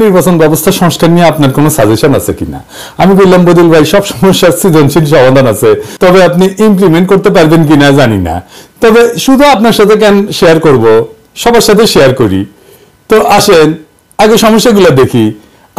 নির্বাচন ব্যবস্থা সংস্কার নিয়ে আপনার কোনো সাজেশন আছে কিনা? আমি বললাম বদিল ভাই সব সমস্যার সৃজনশীল সমাধান আছে, তবে আপনি ইমপ্লিমেন্ট করতে পারবেন কিনা জানি না। তবে শুধু আপনার সাথে কেন শেয়ার করব, সবার সাথে শেয়ার করি। তো আসেন আগে সমস্যাগুলো দেখি,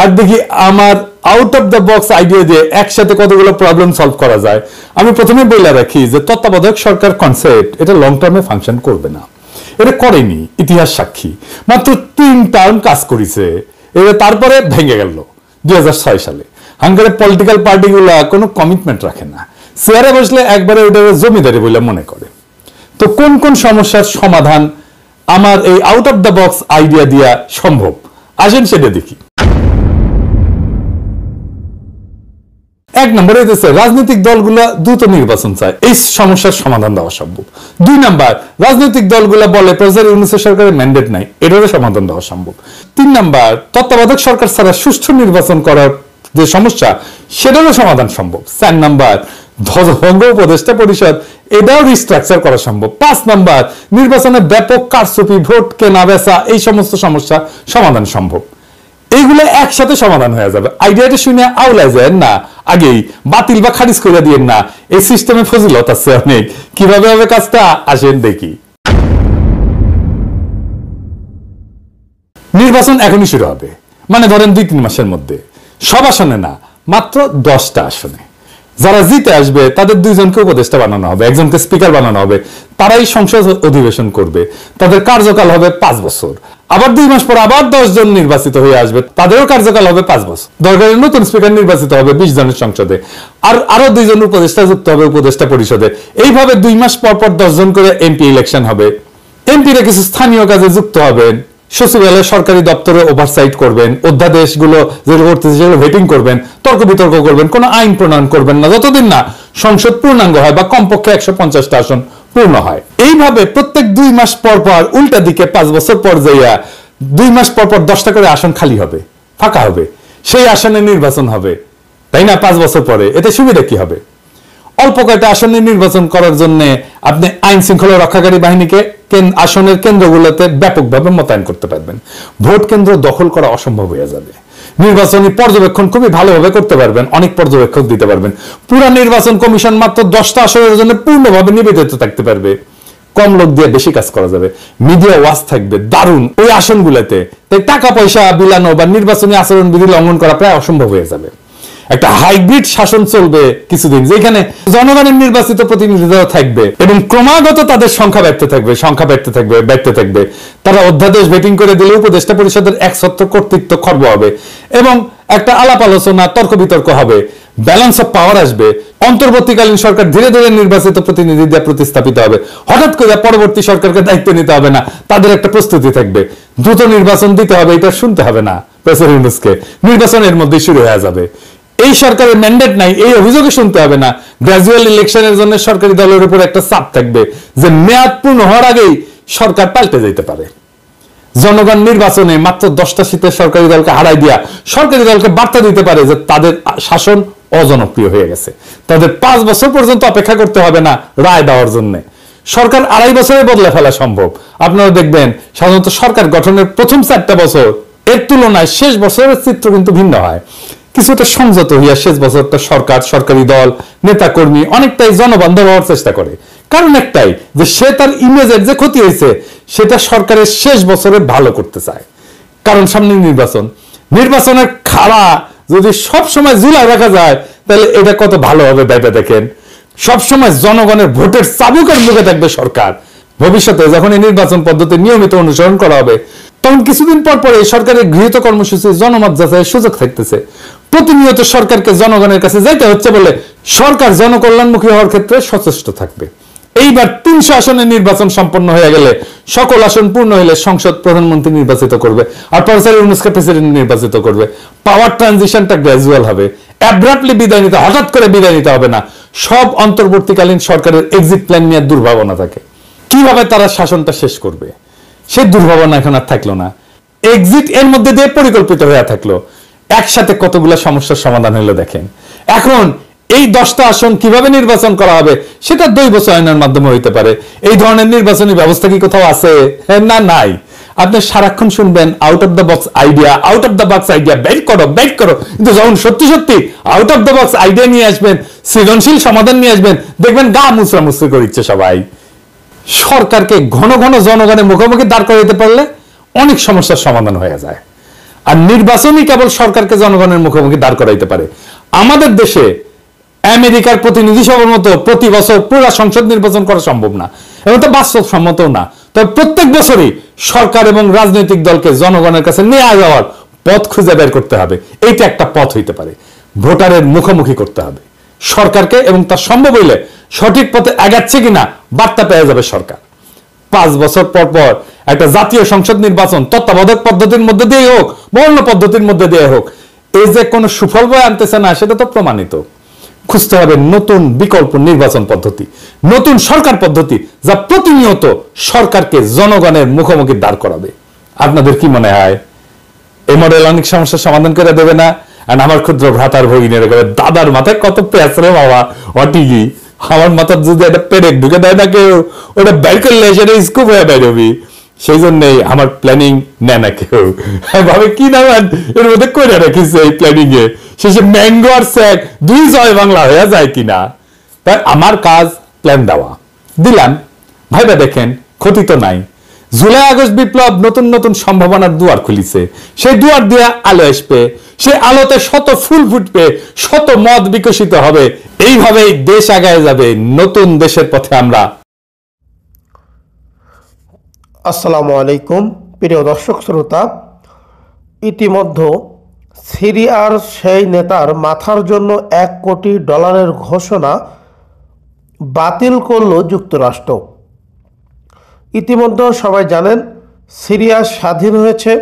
আর দেখি আমার out of the box idea দিয়ে একসাথে কতগুলো প্রবলেম সলভ করা যায়। আমি প্রথমে বলে রাখি যে তত্ত্বাবধায়ক সরকার কনসেপ্ট এটা লং টার্মে ফাংশন করবে না, এটা করেনি, ইতিহাস সাক্ষী। মাত্র 3 টার্ম কাজ করেছে, এটা তারপরে ভেঙে গেল 2006 সালে। হাঙ্গারির পলিটিক্যাল পার্টিগুলা কোনো কমিটমেন্ট রাখে না, চেয়ারে বসলে একবারে ওটা জমিদারি বলে মনে করে। তো কোন কোন সমস্যার সমাধান আমার এই out of the box idea দিয়া সম্ভব, আসেন সেটা দেখি। এক নম্বরে হইতেছে রাজনৈতিক দলগুলা দ্রুত নির্বাচন চায়, এই সমস্যার সমাধান দেওয়া সম্ভব। 2 নাম্বার, রাজনৈতিক দলগুলা বলে প্রফেসর ইউনূসের সরকারের ম্যান্ডেট নাই, এটারও সমাধান দেওয়া সম্ভব। 3 নাম্বার, তত্ত্বাবধায়ক সরকার ছাড়া সুষ্ঠু নির্বাচন করার যে সমস্যা সেটারও সমাধান সম্ভব। 4 নাম্বার, ধ্বজভঙ্গ উপদেষ্টা পরিষদ এটাও রিস্ট্রাকচার করা সম্ভব। 5 নাম্বার, নির্বাচনে ব্যাপক কারচুপি, ভোট কেনা বেচা, এই সমস্ত সমস্যা সমাধান সম্ভব। এইগুলো একসাথে সমাধান হয়ে যাবে। আইডিয়াটা শুনে আউলায় যায় না, আগেই বাতিল বা খারিজ করে দিয়েন না, এই সিস্টেমে ফজিলত আছে অনেক। কিভাবে হবে কাজটা আসেন দেখি। নির্বাচন এখনই শুরু হবে, মানে ধরেন 2-3 মাসের মধ্যে। সব আসনে না, মাত্র 10টা আসনে। যারা জিতে আসবে তাদের 2 জনকে উপদেষ্টা বানানো হবে, একজনকে স্পিকার বানানো হবে, তারাই সংসদ অধিবেশন করবে। তাদের কার্যকাল হবে 5 বছর। আবার 2 মাস পর আবার 10 জন নির্বাচিত হয়ে আসবে, তাদেরও কার্যকাল হবে 5 বছর। দরকারে নতুন স্পিকার নির্বাচিত হবে 20 জনের সংসদে, আর আরো 2 জন উপদেষ্টা যুক্ত হবে উপদেষ্টা পরিষদে। এইভাবে 2 মাস পর পর 10 জন করে এমপি ইলেকশন হবে। এমপিরা কিছু স্থানীয় কাজে যুক্ত হবেন, সচিবালয় সরকারি দপ্তরে ওভারসাইট করবেন, অধ্যাদেশগুলো যেগুলো করতেছে সেগুলো ভেটিং করবেন, তর্ক বিতর্ক করবেন, কোনো আইন প্রণয়ন করবেন না যতদিন না সংসদ পূর্ণাঙ্গ হয় বা কমপক্ষে 150টা আসন পূর্ণ হয়। এইভাবে প্রত্যেক 2 মাস পর পর উল্টা দিকে 5 বছর পর যাইয়া 2 মাস পর পর 10টা করে আসন খালি হবে, ফাঁকা হবে, সেই আসনে নির্বাচন হবে, তাই না? 5 বছর পরে এতে সুবিধা কি হবে? অল্প কয়েকটা আসনে নির্বাচন করার জন্য আপনি আইন শৃঙ্খলা রক্ষাকারী বাহিনীকে আসনের কেন্দ্রগুলোতে ব্যাপকভাবে মোতায়েন করতে পারবেন। ভোট কেন্দ্র দখল করা অসম্ভব হয়ে যাবে। নির্বাচনী পর্যবেক্ষণ খুবই ভালোভাবে করতে পারবেন, অনেক পর্যবেক্ষক দিতে পারবেন। পুরা নির্বাচন কমিশন মাত্র 10টা আসনের জন্য পূর্ণভাবে নিবেদিত থাকতে পারবে। কম লোক দিয়ে বেশি কাজ করা যাবে। মিডিয়া ওয়াচ থাকবে দারুণ ওই আসনগুলোতে, তাই টাকা পয়সা বিলানো বা নির্বাচনী আচরণবিধি লঙ্ঘন করা প্রায় অসম্ভব হয়ে যাবে। একটা হাইব্রিড শাসন চলবে কিছুদিন, যেখানে জনগণের নির্বাচিত প্রতিনিধিরাও থাকবে এবং ক্রমাগত তাদের সংখ্যা বাড়তে থাকবে। তারা অধ্যাদেশ ভেটিং করে দিলে উপদেষ্টা পরিষদের একছত্র কর্তৃত্ব খর্ব হবে এবং একটা আলাপ আলোচনা, তর্ক বিতর্ক হবে, ব্যালেন্স অফ পাওয়ার আসবে। অন্তর্বর্তীকালীন সরকার ধীরে ধীরে নির্বাচিত প্রতিনিধি দিয়ে প্রতিস্থাপিত হবে। হঠাৎ করে পরবর্তী সরকারকে দায়িত্ব নিতে হবে না, তাদের একটা প্রস্তুতি থাকবে। দ্রুত নির্বাচন দিতে হবে, এটা শুনতে হবে না প্রেসিডেন্ট ইউনূসকে, নির্বাচনের মধ্যে শুরু হয়ে যাবে। এই সরকারের ম্যান্ডেট নাই, এই অভিযোগে শুনতে হবে না। গ্র্যাজুয়াল ইলেকশনের জন্য সরকারি দলের উপর একটা চাপ থাকবে যে মেয়াদ পূর্ণ হওয়ার আগেই সরকার পাল্টে যেতে পারে। জনগণ নির্বাচনে মাত্র 10টা সিটে সরকারি দলকে হারাই দিয়া সরকারি দলকে বার্তা দিতে পারে যে তাদের শাসন অজনপ্রিয় হয়ে গেছে, তাদের 5 বছর পর্যন্ত অপেক্ষা করতে হবে না রায় দেওয়ার জন্য। সরকার 2.5 বছরে বদলে ফেলা সম্ভব। আপনারা দেখবেন সাধারণত সরকার গঠনের প্রথম 4টা বছর এর তুলনায় শেষ বছরের চিত্র কিন্তু ভিন্ন হয়। কিছুটা সংযত হইয়া শেষ বছরটা সরকার, সরকারি দল, নেতা কর্মী অনেকটাই জনবান্ধব হওয়ার চেষ্টা করে। কারণ একটাই, যে সে তার ইমেজের যে ক্ষতি হয়েছে সেটা সরকারের শেষ বছরে ভালো করতে চায়। কারণ সামনে নির্বাচনের খাড়া যদি সব সময় ঝুলাই রাখা যায় তাহলে এটা কত ভালো হবে ভেবে দেখেন। সবসময় জনগণের ভোটের চাবুকের মুখে থাকবে সরকার। ভবিষ্যতে যখন এই নির্বাচন পদ্ধতি নিয়মিত অনুসরণ করা হবে তখন কিছুদিন পর পর এই সরকারের গৃহীত কর্মসূচি জনমত যাচাইয়ের সুযোগ থাকতেছে। প্রতিনিয়ত সরকারকে জনগণের কাছে যাইতে হচ্ছে বলে সরকার জনকল্যাণমুখী হওয়ার ক্ষেত্রে সচেষ্ট থাকবে। এইবার 300 আসনে নির্বাচন সম্পন্ন হয়ে গেলে, সকল আসন পূর্ণ হলে সংসদ প্রধানমন্ত্রী নির্বাচিত করবে আর প্রফেসর ইউনূসকে প্রেসিডেন্ট নির্বাচিত করবে। পাওয়ার ট্রানজিশনটা গ্র্যাজুয়াল হবে, অ্যাব্রাপ্টলি বিদায় নিতে, হঠাৎ করে বিদায় নিতে হবে না। সব অন্তর্বর্তীকালীন সরকারের এক্সিট প্ল্যান নিয়ে দুর্ভাবনা থাকে, কিভাবে তারা শাসনটা শেষ করবে সেই দুর্ভাবনা এখন আর থাকলো না। এক্সিট এর মধ্যে দিয়ে পরিকল্পিত হয়ে থাকলো। একসাথে কতগুলো সমস্যার সমাধান হলো দেখেন। এখন এই 10টা আসন কিভাবে নির্বাচন করা হবে সেটা দৈব চয়নের মাধ্যমে হইতে পারে। এই ধরনের নির্বাচনী ব্যবস্থা কি কোথাও আছে? না, নাই। আপনি সারাক্ষণ শুনবেন out of the box idea, out of the box idea, বের করো বের করো, কিন্তু যখন সত্যি সত্যি out of the box idea নিয়ে আসবেন, সৃজনশীল সমাধান নিয়ে আসবেন, দেখবেন গা মুচড়া মুচড়ি করিচ্ছে সবাই। সরকারকে ঘন ঘন জনগণের মুখোমুখি দাঁড় করাইতে পারলে অনেক সমস্যার সমাধান হয়ে যায়। আর নির্বাচনই কেবল সরকারকে জনগণের মুখোমুখি দাঁড় করাইতে পারে। আমাদের দেশে আমেরিকার প্রতিনিধি সভার মতো প্রতি বছর পুরো সংসদ নির্বাচন করা সম্ভব না, এবং তো বাস্তবসম্মতও না। তবে প্রত্যেক বছরই সরকার এবং রাজনৈতিক দলকে জনগণের কাছে নিয়ে যাওয়ার পথ খুঁজে বের করতে হবে। এইটা একটা পথ হইতে পারে। ভোটারের মুখোমুখি করতে হবে সরকারকে, এবং তার সম্ভব হইলে সঠিক পথে আগাচ্ছে কিনা বার্তা পেয়ে যাবে সরকার। 5 বছর পর পর একটা জাতীয় সংসদ নির্বাচন তত্ত্বাবধায়ক পদ্ধতির মধ্যে দিয়ে হোক, বর্ণ পদ্ধতির মধ্যে দিয়ে হোক, এই যে কোনো সুফল বয়ে আনতেছে না, সেটা তো প্রমাণিত। খুঁজতে হবে নতুন বিকল্প নির্বাচন পদ্ধতি, নতুন সরকার পদ্ধতি, যা প্রতিনিয়ত সরকারকে জনগণের মুখোমুখি দাঁড় করাবে। আপনাদের কি মনে হয় এই মডেল অনেক সমস্যার সমাধান করে দেবে না? আর আমার ক্ষুদ্র ভ্রাতার ভগিনীর দাদার মাথায় কত পেঁচ রে বাবা, অটিকি আমার মাথার যদি একটা পেরেক ঢুকে দেয় না কেউ, ওটা বের করলে সেটা স্কুপ হয়ে বেরোবি। সেই জন্যই আমার প্ল্যানিং নেয় না কেউ, ভাবে কি না এর মধ্যে করে রাখিস এই প্ল্যানিং এ, শেষে ম্যাঙ্গো আর স্যাক 2 জয় বাংলা হয়ে যায় কিনা। তাই আমার কাজ প্ল্যান দেওয়া, দিলাম, ভাইবা দেখেন, ক্ষতি তো নাই। জুলাই আগস্ট বিপ্লব নতুন নতুন সম্ভাবনার দুয়ার খুলিছে, সেই দুয়ার দিয়ে আলো আসবে, সেই আলোতে শত ফুল ফুটবে, শত মত বিকশিত হবে। এইভাবেই দেশ আগায় যাবে, নতুন দেশের পথে আমরা। আসসালামু আলাইকুম প্রিয় দর্শক শ্রোতা, ইতিমধ্যে সিরিয়ার সেই নেতার মাথার জন্য $1 কোটি ঘোষণা বাতিল করল যুক্তরাষ্ট্র। ইতিমধ্যে সবাই জানেন সিরিয়া স্বাধীন হয়েছে,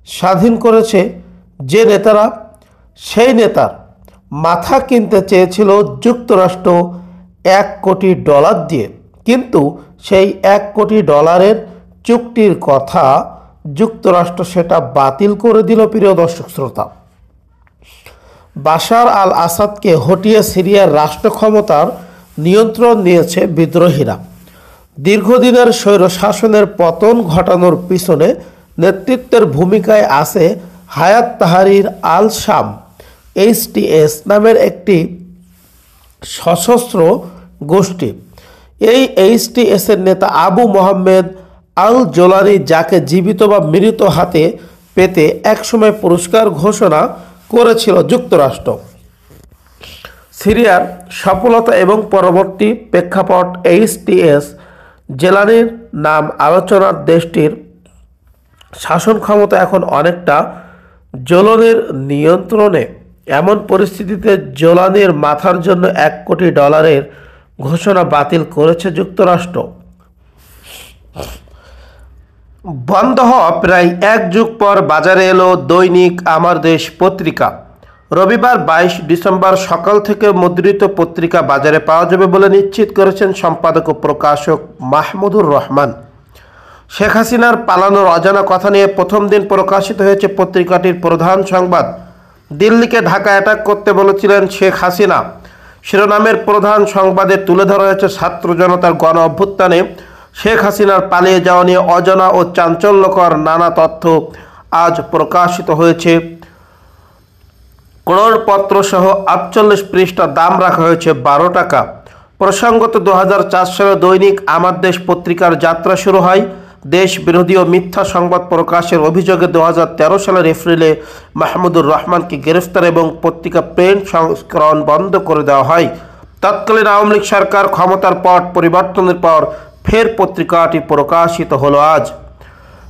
স্বাধীন করেছে যে নেতারা, সেই নেতার মাথা কিনতে চেয়েছিল যুক্তরাষ্ট্র $1 কোটি দিয়ে, কিন্তু সেই $1 কোটি চুক্তির কথা যুক্তরাষ্ট্র সেটা বাতিল করে দিল। প্রিয় দর্শক শ্রোতা, বাশার আল আসাদকে হটিয়ে সিরিয়ার রাষ্ট্র ক্ষমতার নিয়ন্ত্রণ নিয়েছে বিদ্রোহীরা। দীর্ঘদিনের স্বৈর শাসনের পতন ঘটানোর পিছনে নেতৃত্বের ভূমিকায় আছে হায়াত তাহরির আল শাম HTS নামের একটি সশস্ত্র গোষ্ঠী। এই HTS এর নেতা আবু মোহাম্মদ আল জোলানি, যাকে জীবিত বা মৃত হাতে পেতে একসময় পুরস্কার ঘোষণা করেছিল যুক্তরাষ্ট্র। সিরিয়ার সফলতা এবং পরবর্তী প্রেক্ষাপট HTS জেলানির নাম আলোচনার দেশটির শাসন ক্ষমতা এখন অনেকটা জোলানির নিয়ন্ত্রণে। এমন পরিস্থিতিতে জোলানির মাথার জন্য $1 কোটি ঘোষণা বাতিল করেছে যুক্তরাষ্ট্র। বন্ধ হওয়া প্রায় 1 যুগ পর বাজারে এলো দৈনিক আমার দেশ পত্রিকা। রবিবার 22 ডিসেম্বর সকাল থেকে মুদ্রিত পত্রিকা বাজারে পাওয়া যাবে বলে নিশ্চিত করেছেন সম্পাদক ও প্রকাশক মাহমুদুর রহমান। শেখ হাসিনার পালানোর অজানা কথা নিয়ে প্রথম দিন প্রকাশিত হয়েছে পত্রিকাটির প্রধান সংবাদ। দিল্লিকে ঢাকা অ্যাটাক করতে বলেছিলেন শেখ হাসিনা শিরোনামের প্রধান সংবাদে তুলে ধরা হয়েছে ছাত্র জনতার গণ অভ্যুত্থানে শেখ হাসিনার পালিয়ে যাওয়া নিয়ে অজানা ও চাঞ্চল্যকর নানা তথ্য আজ প্রকাশিত হয়েছে। করণপত্র সহ 48 পৃষ্ঠা, দাম রাখা হয়েছে 12 টাকা। প্রসঙ্গত 2004 সালে দৈনিক আমার দেশ পত্রিকার যাত্রা শুরু হয় দেশ বিরোধী ও মিথ্যা সংবাদ প্রকাশের অভিযোগে। 2013 সালের এপ্রিলে মাহমুদুর রহমানকে গ্রেফতার এবং পত্রিকা প্রিন্ট সংস্করণ বন্ধ করে দেওয়া হয়। তৎকালীন আওয়ামী লীগ সরকার ক্ষমতার পট পরিবর্তনের পর ফের পত্রিকাটি প্রকাশিত হলো আজ।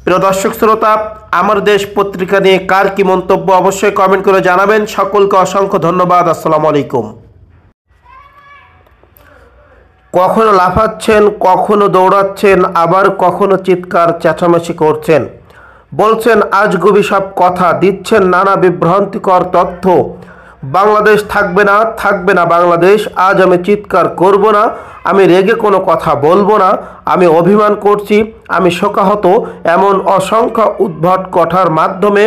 প্রিয় দর্শক শ্রোতা, আমার দেশ পত্রিকা নিয়ে কার কি মন্তব্য অবশ্যই কমেন্ট করে জানাবেন। সকলকে অসংখ্য ধন্যবাদ। আসসালামু আলাইকুম। কখনো লাফাচ্ছেন, কখনো দৌড়াচ্ছেন, আবার কখনো চিৎকার চেঁচামেচি করছেন, বলছেন আজগুবি সব কথা, দিচ্ছেন নানা বিভ্রান্তিকর তথ্য। বাংলাদেশ থাকবে না, থাকবে না বাংলাদেশ। আজ আমি চিৎকার করব না, আমি রেগে কোনো কথা বলবো না, আমি অভিমান করছি, আমি শোকাহত। এমন অসংখ্য উদ্ভট কথার মাধ্যমে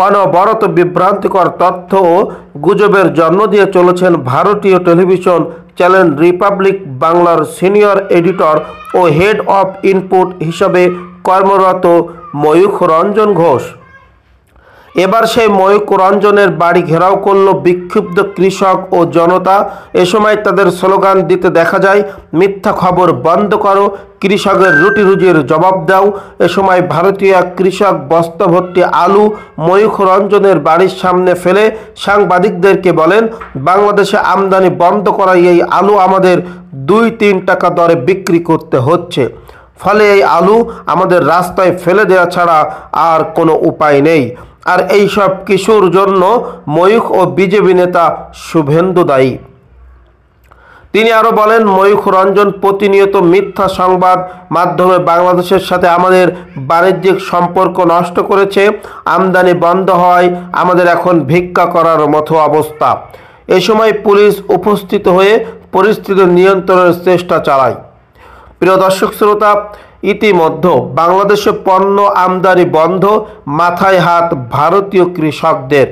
অনবরত বিভ্রান্তিকর তথ্য ও গুজবের জন্ম দিয়ে চলেছেন ভারতীয় টেলিভিশন চ্যানেল রিপাবলিক বাংলার সিনিয়র এডিটর ও হেড অফ ইনপুট হিসাবে কর্মরত ময়ূখ রঞ্জন ঘোষ। এবার সেই ময়ূখ রঞ্জনের বাড়ি ঘেরাও করল বিক্ষুব্ধ কৃষক ও জনতা। এ সময় তাদের স্লোগান দিতে দেখা যায়, মিথ্যা খবর বন্ধ করো, কৃষকের রুটি রুজির জবাব দাও। এ সময় ভারতীয় এক কৃষক বস্তা ভর্তি আলু ময়ূখ রঞ্জনের বাড়ির সামনে ফেলে সাংবাদিকদেরকে বলেন, বাংলাদেশে আমদানি বন্ধ করা এই আলু আমাদের 2-3 টাকা দরে বিক্রি করতে হচ্ছে, ফলে এই আলু আমাদের রাস্তায় ফেলে দেওয়া ছাড়া আর কোনো উপায় নেই। আর এই সব কিছুর জন্য ময়ূখ ও বিজেপি নেতা শুভেন্দু দায়ী। তিনি আরও বলেন, ময়ূখ রঞ্জন প্রতিনিয়ত মিথ্যা সংবাদ মাধ্যমে বাংলাদেশের সাথে আমাদের বাণিজ্যিক সম্পর্ক নষ্ট করেছে। আমদানি বন্ধ হয় আমাদের এখন ভিক্ষা করার মতো অবস্থা। এ সময় পুলিশ উপস্থিত হয়ে পরিস্থিতি নিয়ন্ত্রণের চেষ্টা চালায়। প্রিয় দর্শক শ্রোতা, ইতিমধ্যে বাংলাদেশে পণ্য আমদানি বন্ধ, মাথায় হাত ভারতীয় কৃষকদের।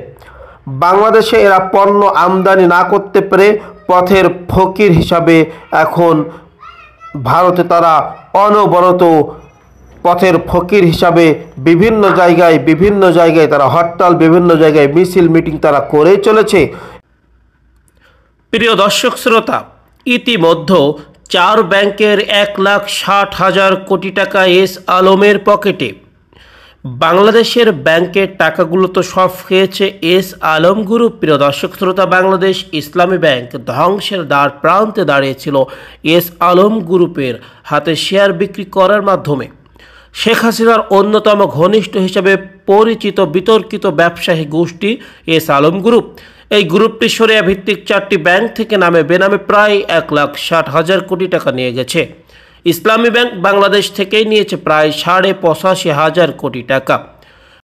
বাংলাদেশে এরা পণ্য আমদানি না করতে পেরে পথের ফকির হিসাবে এখন ভারতে তারা অনবরত পথের ফকির হিসাবে বিভিন্ন জায়গায় তারা হরতাল, বিভিন্ন জায়গায় মিছিল মিটিং তারা করেই চলেছে। প্রিয় দর্শক শ্রোতা, ইতিমধ্যে 4 ব্যাংকের 1,60,000 কোটি টাকা এস আলমের পকেটে। বাংলাদেশের ব্যাংকের টাকাগুলো তো সব খেয়েছে এস আলম গ্রুপ। প্রিয় দর্শক শ্রোতা, বাংলাদেশ ইসলামী ব্যাংক ধ্বংসের দ্বার প্রান্তে দাঁড়িয়েছিল এস আলম গ্রুপের হাতে শেয়ার বিক্রি করার মাধ্যমে। শেখ হাসিনার অন্যতম ঘনিষ্ঠ হিসেবে পরিচিত বিতর্কিত ব্যবসায়ী গোষ্ঠী এস আলম গ্রুপ। এই গ্রুপটি সরিয়া ভিত্তিক 4টি ব্যাংক থেকে নামে বেনামে প্রায় 1,60,000 কোটি টাকা নিয়ে গেছে। ইসলামী ব্যাংক বাংলাদেশ থেকেই নিয়েছে প্রায় 85,500 কোটি টাকা।